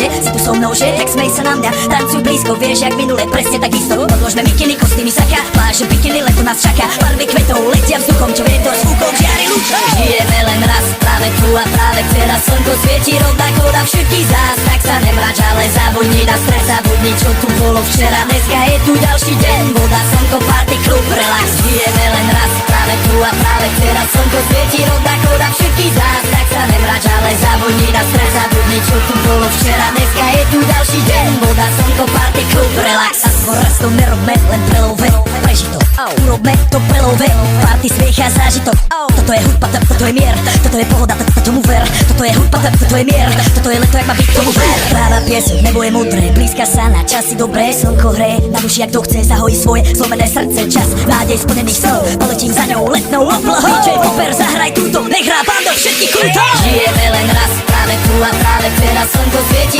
pohode, si tu so mnou, že? Tak smej sa na mňa, tancuj blízko, vieš jak minule, presne takisto. Odložme mikiny, kostýmy, saka, pláže, bikiny, leto nás čaká. Barvy kvetov letia vzduchom, čo vietor s fúkom žiari lúčom. Žijeme len raz, práve tu a práve teraz slnko svieti rovnako na všetkých z nás. Tak sa nemrač, ale zabudni na stres, zabudni čo tu bolo včera. Dneska je tu ďalší deň, voda, slnko, party, klub, relax. Žijeme len raz, práve tu a práve teraz slnko svieti rovnako na všetkých z nás. Tak sa nemrač, ale zabudni na stres, zabudni čo tu bolo včera. Dneska je tu ďalší deň, voda, slnko, party, klub, relax. Aspoň raz to nerobme, len prelove, preži to, urobme to prelove. Party, smiech a zážitok, toto je hudba, toto je mier, toto je pohoda, tomu ver. Toto je hudba, toto je mier, toto je leto, jak má byť, tomu ver. Práva pieseň, nebo je mudré, blízka sa na časy dobré. Slnko hreje na duši, jak kto chce, zahojí svoje zlomené srdce. Čas nádej spodených snov, poletím za ňou letnou oblohou. DJ Popper, zahraj túto, nech hrá bando všetkých kultov. Žijeme len raz, práve tu a práve teraz slnko svieti.